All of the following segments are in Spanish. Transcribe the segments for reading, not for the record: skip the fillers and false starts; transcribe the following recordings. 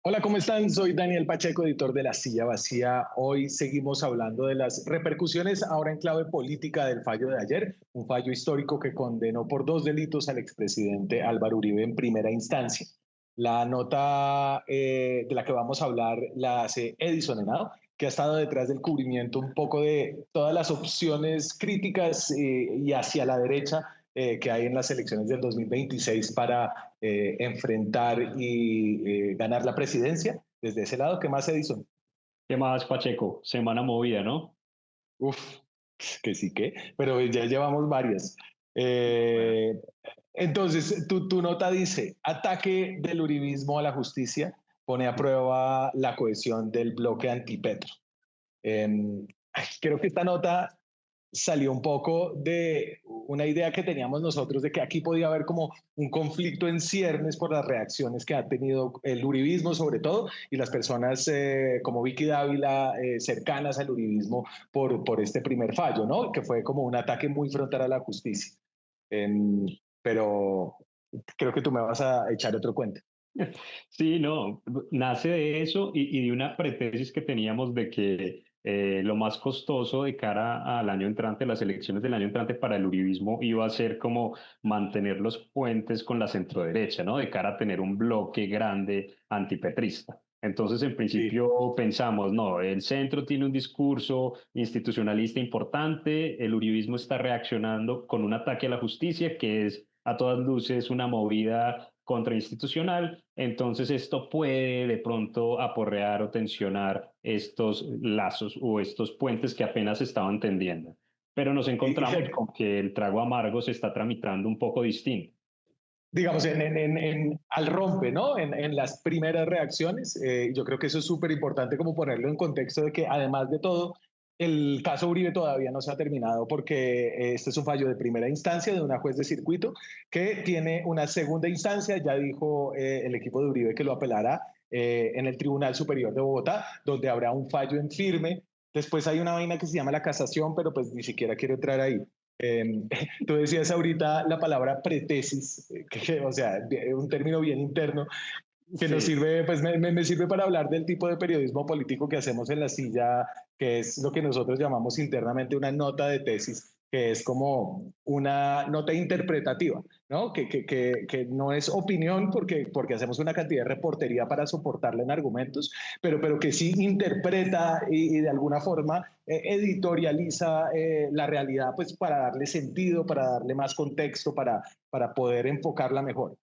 Hola, ¿cómo están? Soy Daniel Pacheco, editor de La Silla Vacía. Hoy seguimos hablando de las repercusiones ahora en clave política del fallo de ayer, un fallo histórico que condenó por dos delitos al expresidente Álvaro Uribe en primera instancia. La nota de la que vamos a hablar la hace Edison Henao, que ha estado detrás del cubrimiento un poco de todas las opciones críticas y hacia la derecha que hay en las elecciones del 2026 para enfrentar y ganar la presidencia. Desde ese lado, ¿qué más, Edison? ¿Qué más, Pacheco? Semana movida, ¿no? Uf, que sí que, pero ya llevamos varias. Bueno, Eh, entonces, tu nota dice, ataque del uribismo a la justicia pone a prueba la cohesión del bloque antipetro. Eh, Creo que esta nota salió un poco de una idea que teníamos nosotros de que aquí podía haber como un conflicto en ciernes por las reacciones que ha tenido el uribismo sobre todo y las personas como Vicky Dávila cercanas al uribismo por este primer fallo, ¿no? Que fue como un ataque muy frontal a la justicia. Eh, pero creo que tú me vas a echar otro cuento. sí, no, nace de eso y de una pretesis que teníamos de que lo más costoso de cara al año entrante, las elecciones del año entrante para el uribismo iba a ser como mantener los puentes con la centroderecha, ¿no? De cara a tener un bloque grande antipetrista. Entonces, en Sí. principio pensamos, no, el centro tiene un discurso institucionalista importante, el uribismo está reaccionando con un ataque a la justicia que es a todas luces una movida contrainstitucional, entonces esto puede de pronto aporrear o tensionar estos lazos o estos puentes que apenas se estaban tendiendo. Pero nos Y, encontramos con que el trago amargo se está tramitando un poco distinto. digamos, al rompe, ¿no? En las primeras reacciones. Yo creo que eso es súper importante como ponerlo en contexto de que además de todo, el caso Uribe todavía no se ha terminado porque este es un fallo de primera instancia de una juez de circuito que tiene una segunda instancia, ya dijo el equipo de Uribe que lo apelará en el Tribunal Superior de Bogotá, donde habrá un fallo en firme. Después hay una vaina que se llama la casación, pero pues ni siquiera quiero entrar ahí. Eh, Tú decías ahorita la palabra pretesis, o sea, un término bien interno que nos Sí. sirve, pues me sirve para hablar del tipo de periodismo político que hacemos en la silla, que es lo que nosotros llamamos internamente una nota de tesis, que es como una nota interpretativa, ¿no? Que no es opinión porque hacemos una cantidad de reportería para soportarla en argumentos, pero que sí interpreta y de alguna forma editorializa la realidad, pues para darle sentido, para darle más contexto, para poder enfocarla mejor.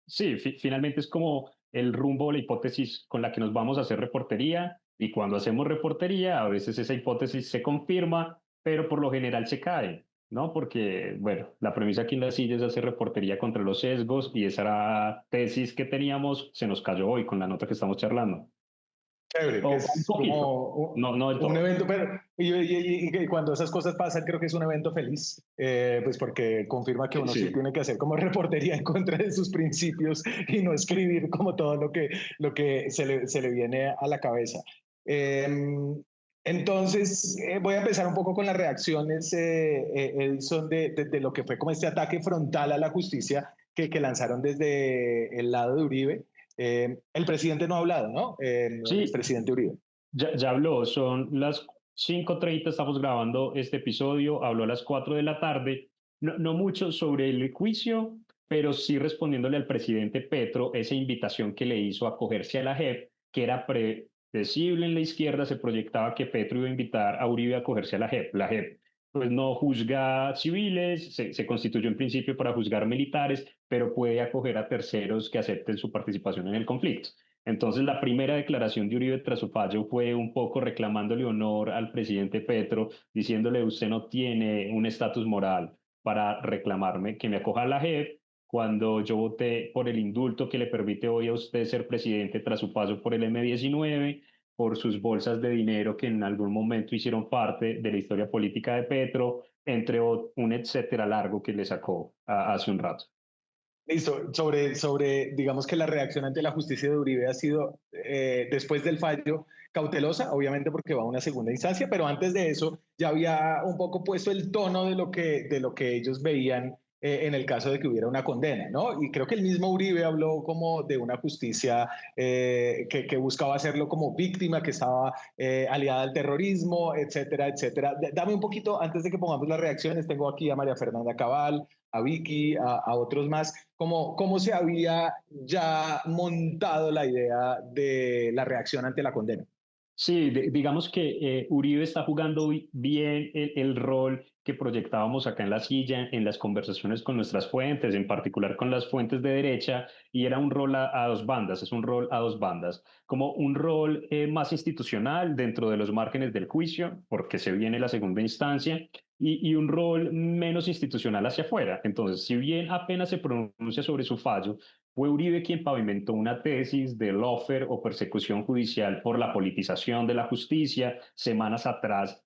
Sí, finalmente es como el rumbo o la hipótesis con la que nos vamos a hacer reportería y cuando hacemos reportería a veces esa hipótesis se confirma, pero por lo general se cae, ¿no? Porque, bueno, la premisa aquí en la silla es hacer reportería contra los sesgos y esa tesis que teníamos se nos cayó hoy con la nota que estamos charlando. Chévere, que O un es poquito, como no del un todo. evento, pero y cuando esas cosas pasan, creo que es un evento feliz, pues porque confirma que uno sí Sí. tiene que hacer como reportería en contra de sus principios y no escribir como todo lo que se le viene a la cabeza. Eh, entonces, voy a empezar un poco con las reacciones, Edison, de lo que fue como este ataque frontal a la justicia que lanzaron desde el lado de Uribe. El presidente no ha hablado, ¿no? El Sí, expresidente Uribe. ya habló, son las 5:30, estamos grabando este episodio, habló a las 4 de la tarde, no mucho sobre el juicio, pero sí respondiéndole al presidente Petro esa invitación que le hizo a acogerse a la JEP, que era predecible en la izquierda, se proyectaba que Petro iba a invitar a Uribe a acogerse a la JEP. La JEP pues no juzga civiles, se constituyó en principio para juzgar militares, pero puede acoger a terceros que acepten su participación en el conflicto. Entonces, la primera declaración de Uribe tras su fallo fue un poco reclamándole honor al presidente Petro, diciéndole, usted no tiene un estatus moral para reclamarme que me acoja a la JEP cuando yo voté por el indulto que le permite hoy a usted ser presidente tras su paso por el M-19, por sus bolsas de dinero que en algún momento hicieron parte de la historia política de Petro, entre un etcétera largo que le sacó hace un rato. Listo, digamos que la reacción ante la justicia de Uribe ha sido, después del fallo, cautelosa, obviamente porque va a una segunda instancia, pero antes de eso ya había un poco puesto el tono de lo que ellos veían en el caso de que hubiera una condena, ¿no? Y creo que el mismo Uribe habló como de una justicia que buscaba hacerlo como víctima, que estaba aliada al terrorismo, etcétera, etcétera. Dame un poquito, antes de que pongamos las reacciones, tengo aquí a María Fernanda Cabal, a Vicky, a otros más, cómo se había ya montado la idea de la reacción ante la condena. Sí, digamos que Uribe está jugando bien el rol que proyectábamos acá en la silla, en las conversaciones con nuestras fuentes, en particular con las fuentes de derecha, y era un rol a dos bandas, es un rol a dos bandas, como un rol más institucional dentro de los márgenes del juicio, porque se viene la segunda instancia, y un rol menos institucional hacia afuera. Entonces, si bien apenas se pronuncia sobre su fallo, fue Uribe quien pavimentó una tesis de lawfare o persecución judicial por la politización de la justicia semanas atrás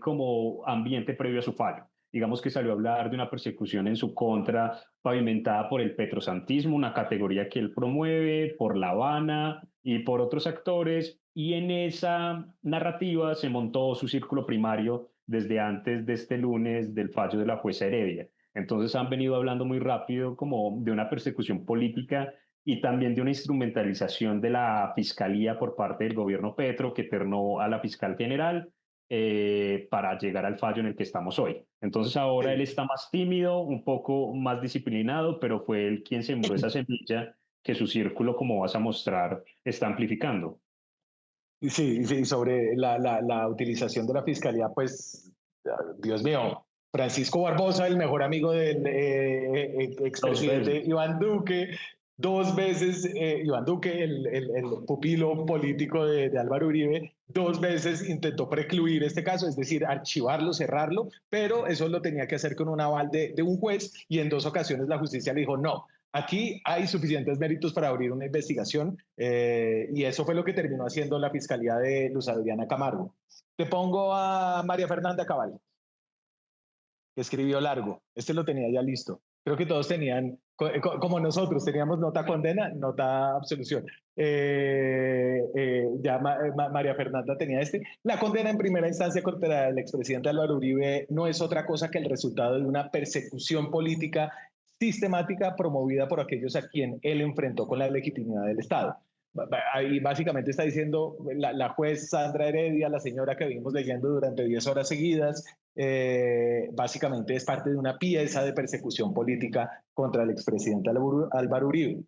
como ambiente previo a su fallo. Digamos que salió a hablar de una persecución en su contra pavimentada por el petrosantismo, una categoría que él promueve, por La Habana y por otros actores, y en esa narrativa se montó su círculo primario desde antes de este lunes del fallo de la jueza Heredia. Entonces han venido hablando muy rápido como de una persecución política y también de una instrumentalización de la fiscalía por parte del gobierno Petro que ternó a la fiscal general para llegar al fallo en el que estamos hoy. Entonces ahora él Sí. está más tímido, un poco más disciplinado, pero fue él quien sembró esa semilla que su círculo, como vas a mostrar, está amplificando. Sí, sí, sobre la utilización de la fiscalía, pues, Dios mío, Francisco Barbosa, el mejor amigo del Dos veces. expresidente Iván Duque, dos veces Iván Duque, el pupilo político de Álvaro Uribe, dos veces intentó precluir este caso, es decir, archivarlo, cerrarlo, pero eso lo tenía que hacer con un aval de un juez y en dos ocasiones la justicia le dijo no. Aquí hay suficientes méritos para abrir una investigación y eso fue lo que terminó haciendo la Fiscalía de Luz Adriana Camargo. Te pongo a María Fernanda Cabal, que escribió largo. Este lo tenía ya listo. Creo que todos tenían, como nosotros, teníamos nota condena, nota absolución. Ya María Fernanda tenía este. La condena en primera instancia contra el expresidente Álvaro Uribe no es otra cosa que el resultado de una persecución política sistemática promovida por aquellos a quien él enfrentó con la legitimidad del Estado. Ahí básicamente está diciendo la juez Sandra Heredia, la señora que vimos leyendo durante 10 horas seguidas, básicamente es parte de una pieza de persecución política contra el expresidente Álvaro Uribe.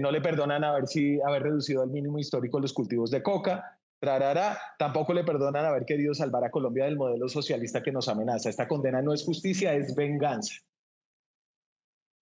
No le perdonan haber reducido al mínimo histórico los cultivos de coca, trarara, tampoco le perdonan haber querido salvar a Colombia del modelo socialista que nos amenaza. Esta condena no es justicia, es venganza.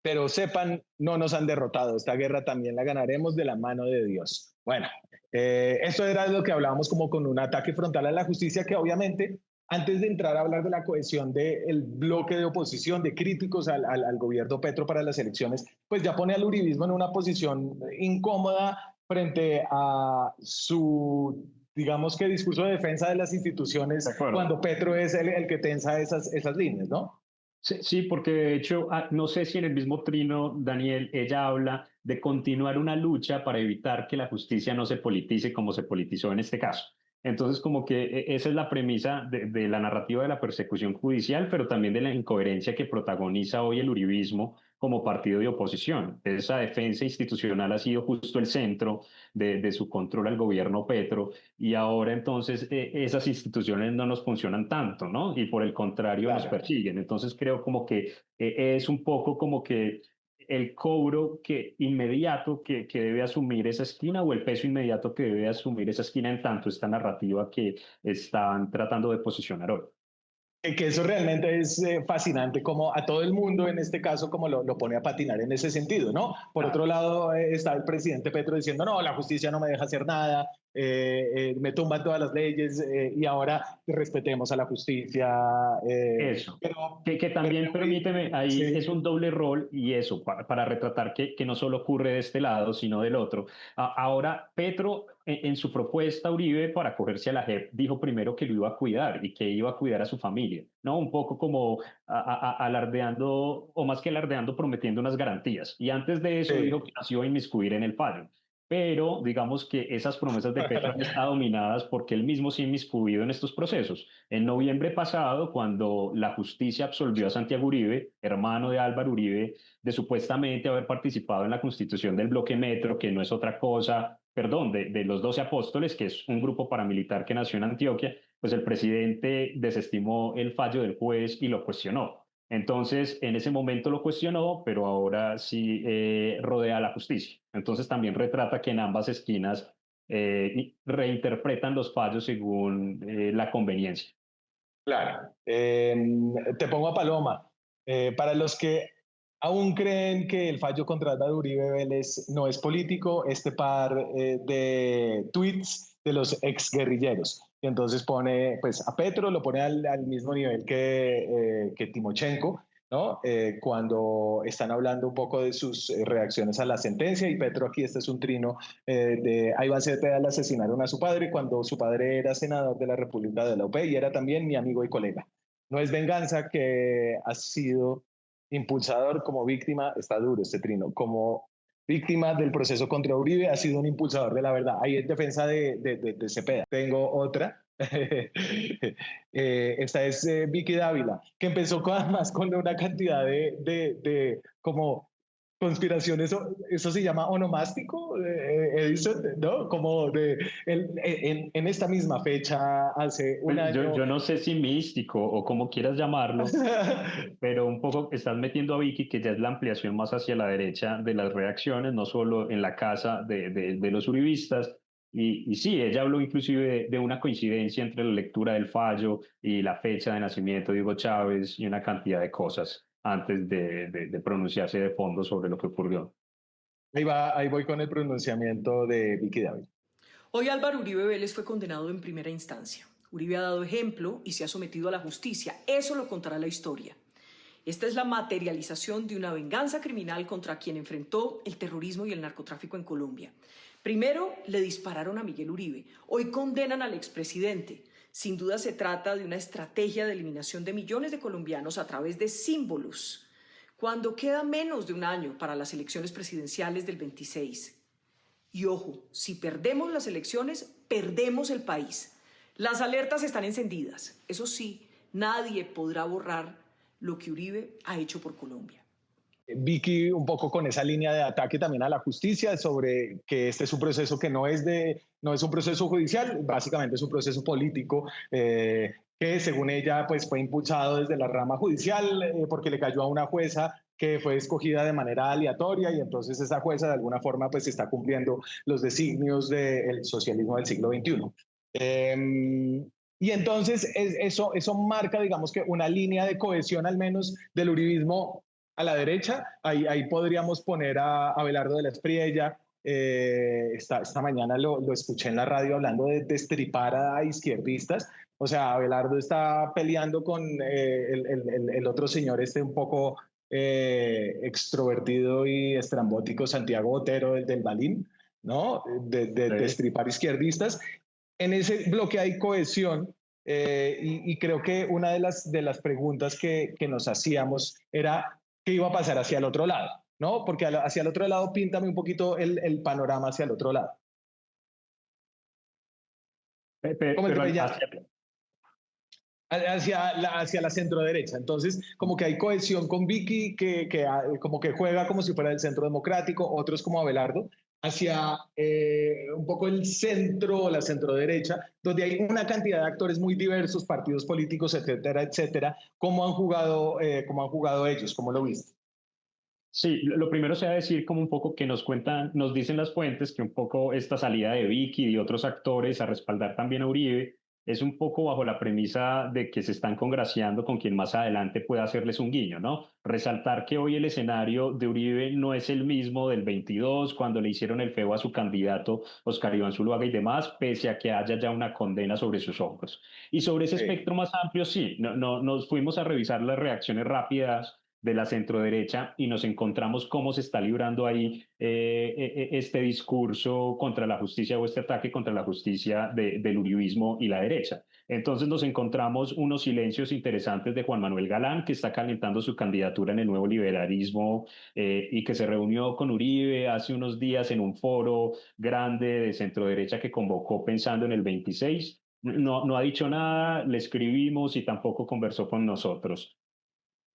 Pero sepan, no nos han derrotado. Esta guerra también la ganaremos de la mano de Dios. Bueno, esto era lo que hablábamos como con un ataque frontal a la justicia que obviamente, antes de entrar a hablar de la cohesión del bloque de oposición, de críticos al gobierno Petro para las elecciones, pues ya pone al uribismo en una posición incómoda frente a su, digamos que discurso de defensa de las instituciones De acuerdo. cuando Petro es el que tensa esas líneas, ¿no? Sí, sí, porque de hecho, no sé si en el mismo trino, Daniel, ella habla de continuar una lucha para evitar que la justicia no se politice como se politizó en este caso. Entonces, como que esa es la premisa de la narrativa de la persecución judicial, pero también de la incoherencia que protagoniza hoy el uribismo como partido de oposición. Esa defensa institucional ha sido justo el centro de su control al gobierno Petro y ahora entonces esas instituciones no nos funcionan tanto, ¿no? Y por el contrario nos Claro. persiguen. Entonces creo como que es un poco como que el cobro que inmediato que debe asumir esa esquina o el peso inmediato que debe asumir esa esquina en tanto esta narrativa que están tratando de posicionar hoy. Que eso realmente es fascinante, como a todo el mundo en este caso, como lo pone a patinar en ese sentido, ¿no? Por otro Claro. lado, está el presidente Petro diciendo, no, la justicia no me deja hacer nada, me tumban todas las leyes y ahora respetemos a la justicia. Eso, Pero, que también permíteme, ahí es sí, un doble rol y eso, para retratar que no solo ocurre de este lado, sino del otro. Ahora, Petro, en su propuesta, Uribe, para acogerse a la JEP, dijo primero que lo iba a cuidar y que iba a cuidar a su familia, ¿no? Un poco como alardeando, o más que alardeando, prometiendo unas garantías. Y antes de eso dijo sí, que no se iba a inmiscuir en el fallo. pero digamos que esas promesas de Petro han estado dominadas porque él mismo se ha inmiscuido en estos procesos. En noviembre pasado, cuando la justicia absolvió a Santiago Uribe, hermano de Álvaro Uribe, de supuestamente haber participado en la constitución del bloque Metro, que no es otra cosa, perdón, de los 12 apóstoles, que es un grupo paramilitar que nació en Antioquia, pues el presidente desestimó el fallo del juez y lo cuestionó. Entonces, en ese momento lo cuestionó, pero ahora sí rodea a la justicia. Entonces, también retrata que en ambas esquinas reinterpretan los fallos según la conveniencia. Claro. Te pongo a Paloma. Para los que aún creen que el fallo contra Álvaro Uribe Vélez no es político, este par de tweets de los exguerrilleros. Y entonces pone pues, a Petro, lo pone al mismo nivel que Timochenko, ¿no? Cuando están hablando un poco de sus reacciones a la sentencia. Y Petro aquí, este es un trino de Iván Cepeda, le asesinaron a su padre cuando su padre era senador de la República de la UP y era también mi amigo y colega. No es venganza que ha sido impulsador como víctima, está duro este trino, como víctima del proceso contra Uribe, ha sido un impulsador de la verdad. Ahí es defensa de Cepeda. Tengo otra. Esta es Vicky Dávila, que empezó además con una cantidad de como conspiración, eso se llama onomástico, Edison, ¿no? Como en esta misma fecha, hace un Pues año. yo no sé si místico o como quieras llamarlo, pero un poco estás metiendo a Vicky, que ya es la ampliación más hacia la derecha de las reacciones, no solo en la casa de los uribistas. Y sí, ella habló inclusive de una coincidencia entre la lectura del fallo y la fecha de nacimiento de Hugo Chávez y una cantidad de cosas antes de pronunciarse de fondo sobre lo que ocurrió. Ahí voy con el pronunciamiento de Vicky David. Hoy Álvaro Uribe Vélez fue condenado en primera instancia. Uribe ha dado ejemplo y se ha sometido a la justicia. Eso lo contará la historia. Esta es la materialización de una venganza criminal contra quien enfrentó el terrorismo y el narcotráfico en Colombia. Primero le dispararon a Miguel Uribe. Hoy condenan al expresidente. Sin duda se trata de una estrategia de eliminación de millones de colombianos a través de símbolos. Cuando queda menos de un año para las elecciones presidenciales del 26. Y ojo, si perdemos las elecciones, perdemos el país. Las alertas están encendidas. Eso sí, nadie podrá borrar lo que Uribe ha hecho por Colombia. Vicky, un poco con esa línea de ataque también a la justicia sobre que este es un proceso que no es un proceso judicial, básicamente es un proceso político que según ella pues fue impulsado desde la rama judicial porque le cayó a una jueza que fue escogida de manera aleatoria y entonces esa jueza de alguna forma pues está cumpliendo los designios del socialismo del siglo XXI. Y entonces eso marca, digamos que una línea de cohesión al menos del uribismo a la derecha. Ahí podríamos poner a Abelardo de la Espriella. Esta mañana lo escuché en la radio hablando de destripar a izquierdistas. O sea, Abelardo está peleando con el otro señor, un poco extrovertido y estrambótico, Santiago Otero, el del Balín, ¿no? De Sí. destripar izquierdistas. En ese bloque hay cohesión y creo que una de las preguntas que nos hacíamos era qué iba a pasar hacia el otro lado, ¿no? Porque hacia el otro lado, píntame un poquito el panorama hacia el otro lado. Como el que Pero me llama, hacia, hacia la centro derecha. Entonces, como que hay cohesión con Vicky, como que juega como si fuera el centro democrático, otros como Abelardo, hacia un poco el centro o la centro derecha, donde hay una cantidad de actores muy diversos, partidos políticos, etcétera, etcétera. ¿Cómo han jugado ellos? ¿Cómo lo viste? sí, lo primero sea decir como un poco que nos cuentan, nos dicen las fuentes que un poco esta salida de Vicky y de otros actores a respaldar también a Uribe es un poco bajo la premisa de que se están congraciando con quien más adelante pueda hacerles un guiño, ¿no? Resaltar que hoy el escenario de Uribe no es el mismo del 22, cuando le hicieron el feo a su candidato Oscar Iván Zuluaga y demás, pese a que haya ya una condena sobre sus hombros. Y sobre ese Sí. espectro más amplio, sí, nos fuimos a revisar las reacciones rápidas de la centroderecha y nos encontramos cómo se está librando ahí este discurso contra la justicia o este ataque contra la justicia del uribismo y la derecha. Entonces nos encontramos unos silencios interesantes de Juan Manuel Galán, que está calentando su candidatura en el nuevo liberalismo y que se reunió con Uribe hace unos días en un foro grande de centro derecha que convocó pensando en el 26. No ha dicho nada, le escribimos y tampoco conversó con nosotros.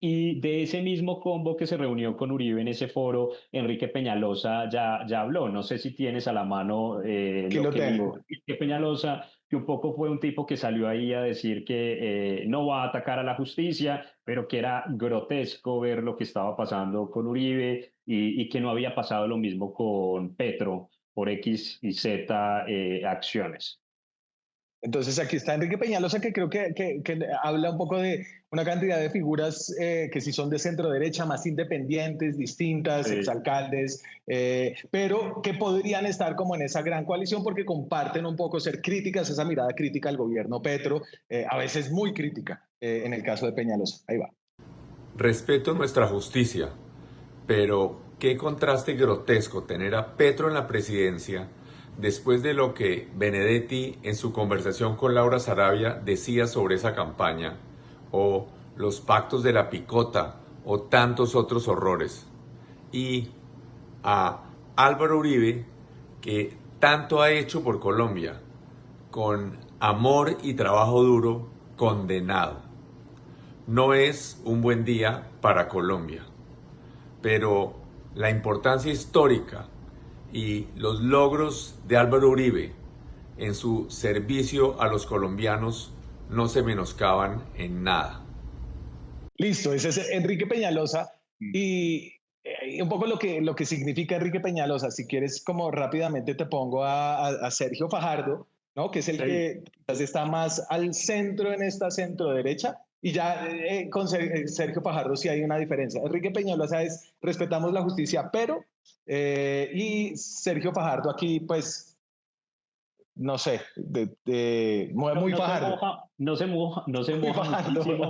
Y de ese mismo combo que se reunió con Uribe en ese foro, Enrique Peñalosa ya habló. No sé si tienes a la mano Aquí lo lo que dijo tengo. Enrique Peñalosa, que un poco fue un tipo que salió ahí a decir que no va a atacar a la justicia, pero que era grotesco ver lo que estaba pasando con Uribe y que no había pasado lo mismo con Petro por X y Z acciones. Entonces aquí está Enrique Peñalosa, que creo que habla un poco de una cantidad de figuras que sí son de centro derecha, más independientes, distintas, Sí. exalcaldes, pero que podrían estar como en esa gran coalición porque comparten un poco ser críticas, esa mirada crítica al gobierno Petro, a veces muy crítica en el caso de Peñalosa. Ahí va. Respeto nuestra justicia, pero qué contraste grotesco tener a Petro en la presidencia después de lo que Benedetti en su conversación con Laura Sarabia decía sobre esa campaña, o los pactos de la picota, o tantos otros horrores. Y a Álvaro Uribe, que tanto ha hecho por Colombia, con amor y trabajo duro, condenado. No es un buen día para Colombia, pero la importancia histórica y los logros de Álvaro Uribe en su servicio a los colombianos no se menoscaban en nada. Listo, ese es Enrique Peñalosa y un poco lo que significa Enrique Peñalosa. Si quieres, como rápidamente te pongo a Sergio Fajardo, ¿no? Que es el Sí. que quizás está más al centro en esta centro derecha. Y ya con Sergio Fajardo sí hay una diferencia. Enrique Peñalosa es respetamos la justicia, pero y Sergio Fajardo aquí, pues, no sé, No, muy no se Fajardo, moja, no se moja, no se muy moja Fajardo, muchísimo,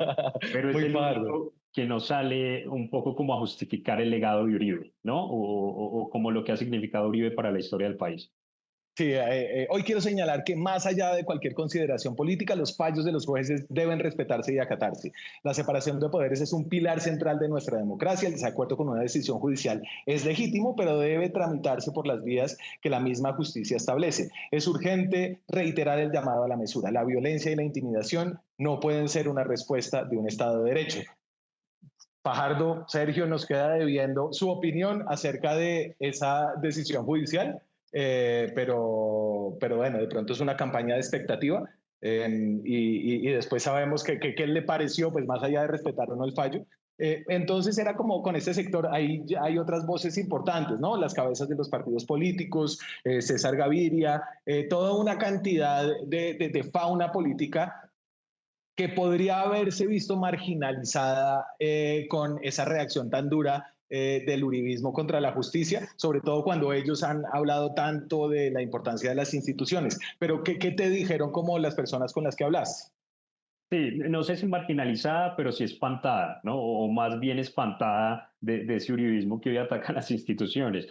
pero es muy el Fajardo. único que no sale un poco como a justificar el legado de Uribe, ¿no? O como lo que ha significado Uribe para la historia del país. Sí, hoy quiero señalar que más allá de cualquier consideración política, los fallos de los jueces deben respetarse y acatarse. La separación de poderes es un pilar central de nuestra democracia. El desacuerdo con una decisión judicial es legítimo, pero debe tramitarse por las vías que la misma justicia establece. Es urgente reiterar el llamado a la mesura. La violencia y la intimidación no pueden ser una respuesta de un Estado de Derecho. Fajardo, Sergio, nos queda debiendo su opinión acerca de esa decisión judicial, pero bueno, de pronto es una campaña de expectativa y después sabemos qué le pareció, pues más allá de respetar o no el fallo. Entonces era como con este sector, ahí hay otras voces importantes, ¿no? Las cabezas de los partidos políticos, César Gaviria, toda una cantidad de fauna política que podría haberse visto marginalizada con esa reacción tan dura del uribismo contra la justicia, sobre todo cuando ellos han hablado tanto de la importancia de las instituciones. Pero, ¿qué te dijeron como las personas con las que hablaste? Sí, no sé si marginalizada, pero sí espantada, ¿no? O más bien espantada de ese uribismo que hoy ataca las instituciones.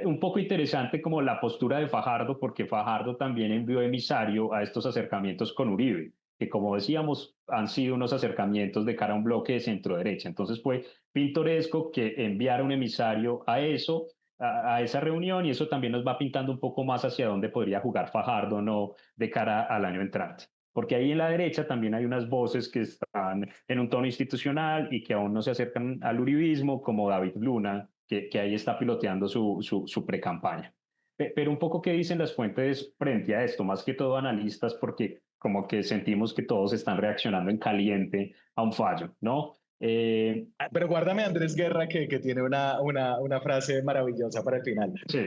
Un poco interesante como la postura de Fajardo, porque Fajardo también envió emisario a estos acercamientos con Uribe, que como decíamos, han sido unos acercamientos de cara a un bloque de centro derecha. Entonces fue pintoresco que enviara un emisario a eso, a esa reunión, y eso también nos va pintando un poco más hacia dónde podría jugar Fajardo, ¿no? De cara al año entrante. Porque ahí en la derecha también hay unas voces que están en un tono institucional y que aún no se acercan al uribismo, como David Luna, que ahí está piloteando su pre-campaña. Pero un poco qué dicen las fuentes frente a esto, más que todo analistas, porque como que sentimos que todos están reaccionando en caliente a un fallo, ¿no? Pero guárdame a Andrés Guerra, que tiene una frase maravillosa para el final. Sí,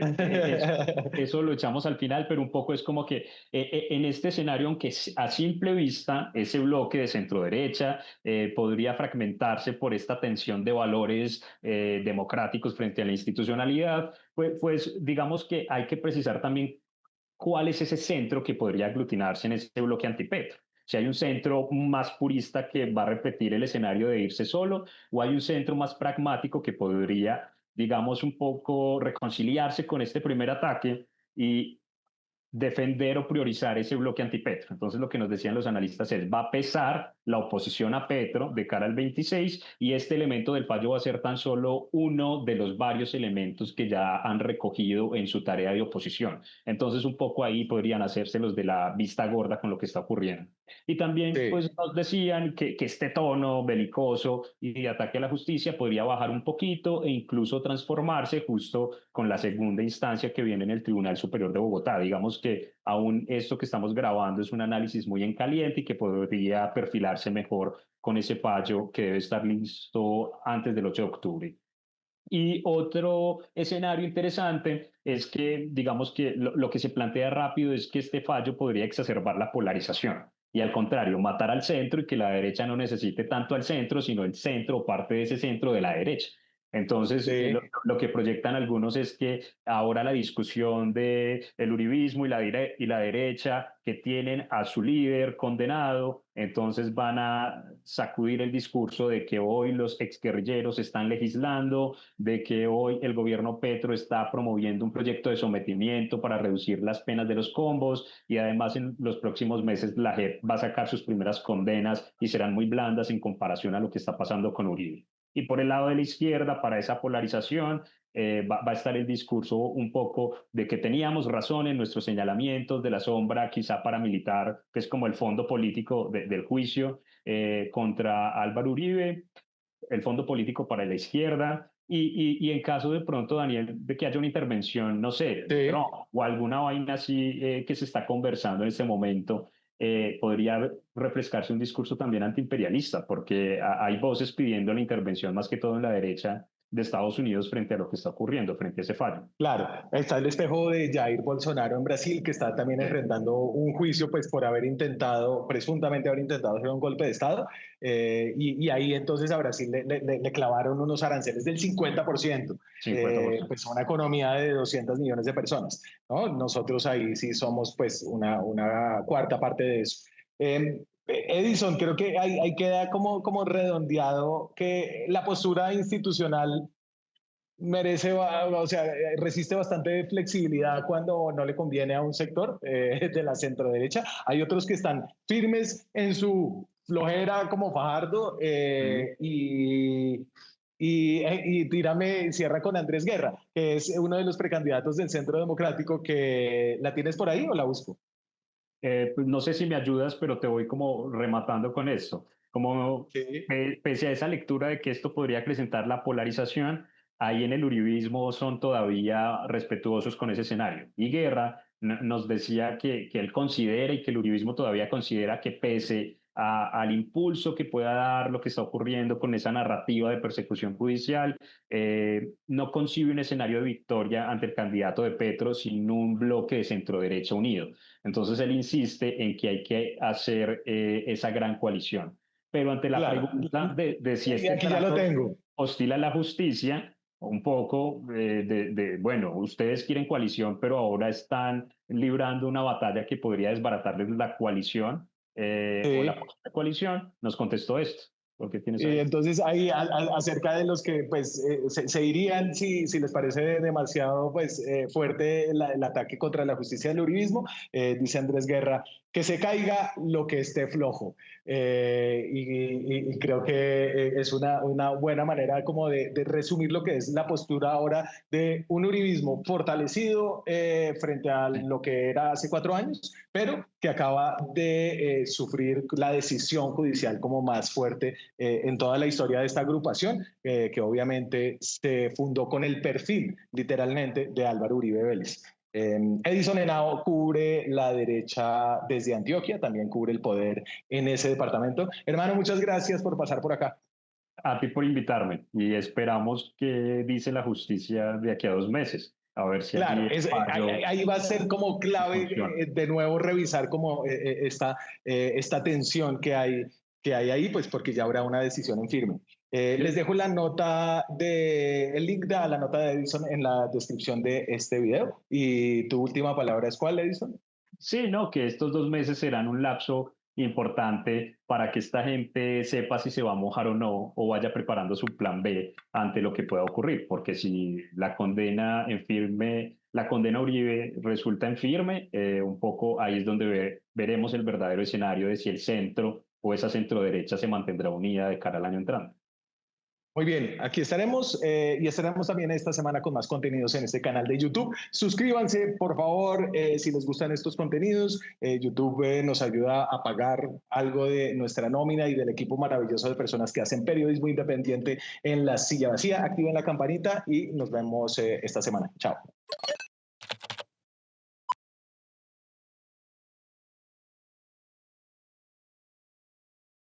eso lo echamos al final, pero un poco es como que en este escenario, aunque a simple vista ese bloque de centro derecha podría fragmentarse por esta tensión de valores democráticos frente a la institucionalidad, pues digamos que hay que precisar también cuál es ese centro que podría aglutinarse en ese bloque antipetro. Si hay un centro más purista que va a repetir el escenario de irse solo, o hay un centro más pragmático que podría, digamos, un poco reconciliarse con este primer ataque y defender o priorizar ese bloque anti-Petro. Entonces, lo que nos decían los analistas es, va a pesar la oposición a Petro de cara al 26 y este elemento del fallo va a ser tan solo uno de los varios elementos que ya han recogido en su tarea de oposición. Entonces, un poco ahí podrían hacerse los de la vista gorda con lo que está ocurriendo. Y también Sí. pues, nos decían que este tono belicoso y de ataque a la justicia podría bajar un poquito e incluso transformarse justo con la segunda instancia que viene en el Tribunal Superior de Bogotá. Digamos que aún esto que estamos grabando es un análisis muy en caliente y que podría perfilarse mejor con ese fallo que debe estar listo antes del 8 de octubre. Y otro escenario interesante es que, digamos que lo que se plantea rápido es que este fallo podría exacerbar la polarización y al contrario, matar al centro y que la derecha no necesite tanto al centro, sino el centro o parte de ese centro de la derecha. Entonces, Sí. lo que proyectan algunos es que ahora la discusión de el uribismo y la derecha que tienen a su líder condenado, entonces van a sacudir el discurso de que hoy los exguerrilleros están legislando, de que hoy el gobierno Petro está promoviendo un proyecto de sometimiento para reducir las penas de los combos y además en los próximos meses la JEP va a sacar sus primeras condenas y serán muy blandas en comparación a lo que está pasando con Uribe. Y por el lado de la izquierda, para esa polarización, va a estar el discurso un poco de que teníamos razón en nuestros señalamientos de la sombra, quizá paramilitar, que es como el fondo político del juicio contra Álvaro Uribe, el fondo político para la izquierda. Y en caso de pronto, Daniel, de que haya una intervención, no sé, de Sí. Trump o alguna vaina así que se está conversando en este momento, podría refrescarse un discurso también antiimperialista, porque hay voces pidiendo la intervención más que todo en la derecha de Estados Unidos frente a lo que está ocurriendo, frente a ese fallo. Claro, está el espejo de Jair Bolsonaro en Brasil, que está también enfrentando un juicio pues, por haber intentado, presuntamente haber intentado hacer un golpe de Estado. Y ahí entonces a Brasil le clavaron unos aranceles del 50%, 50%. pues una economía de 200 millones de personas, ¿no? Nosotros ahí sí somos pues una cuarta parte de eso. Edison, creo que ahí queda como redondeado que la postura institucional merece, o sea, resiste bastante flexibilidad cuando no le conviene a un sector de la centro derecha. Hay otros que están firmes en su flojera como Fajardo y tírame, cierra con Andrés Guerra, que es uno de los precandidatos del Centro Democrático, que la tienes por ahí o la busco. Pues no sé si me ayudas, pero te voy como rematando con esto. Como Sí. pese a esa lectura de que esto podría acrecentar la polarización, ahí en el uribismo son todavía respetuosos con ese escenario. Y Guerra nos decía que él considera y que el uribismo todavía considera que pese al impulso que pueda dar lo que está ocurriendo con esa narrativa de persecución judicial, no concibe un escenario de victoria ante el candidato de Petro sin un bloque de centro derecha unido. Entonces él insiste en que hay que hacer esa gran coalición. Pero ante la Claro. pregunta de si Y este aquí ya lo trato tengo. hostil a la justicia, un poco bueno, ustedes quieren coalición, pero ahora están librando una batalla que podría desbaratarles la coalición o la Sí. posible coalición, nos contestó esto. ¿Por qué tienes ahí? Entonces, ahí acerca de los que pues, se irían si les parece demasiado pues, fuerte el ataque contra la justicia del uribismo, dice Andrés Guerra, que se caiga lo que esté flojo. Y creo que es una buena manera como de resumir lo que es la postura ahora de un uribismo fortalecido frente a lo que era hace 4 años, pero que acaba de sufrir la decisión judicial como más fuerte en toda la historia de esta agrupación, que obviamente se fundó con el perfil, literalmente, de Álvaro Uribe Vélez. Edison Henao cubre la derecha desde Antioquia, también cubre el poder en ese departamento. Hermano, muchas gracias por pasar por acá. A ti por invitarme y esperamos que dice la justicia de aquí a 2 meses. A ver si allí Claro, el fallo ahí va a ser como clave funciona. de nuevo revisar como esta tensión que hay ahí, pues porque ya habrá una decisión en firme. Les dejo la nota el link de la nota de Edison en la descripción de este video. Y tu última palabra es ¿cuál, Edison? Sí, no, que estos 2 meses serán un lapso importante para que esta gente sepa si se va a mojar o no, o vaya preparando su plan B ante lo que pueda ocurrir, porque si la condena en firme la condena a Uribe resulta en firme, un poco ahí es donde veremos el verdadero escenario de si el centro o esa centroderecha se mantendrá unida de cara al año entrante. Muy bien, aquí estaremos y estaremos también esta semana con más contenidos en este canal de YouTube. Suscríbanse, por favor, si les gustan estos contenidos. YouTube nos ayuda a pagar algo de nuestra nómina y del equipo maravilloso de personas que hacen periodismo independiente en La Silla Vacía. Activen la campanita y nos vemos esta semana. Chao.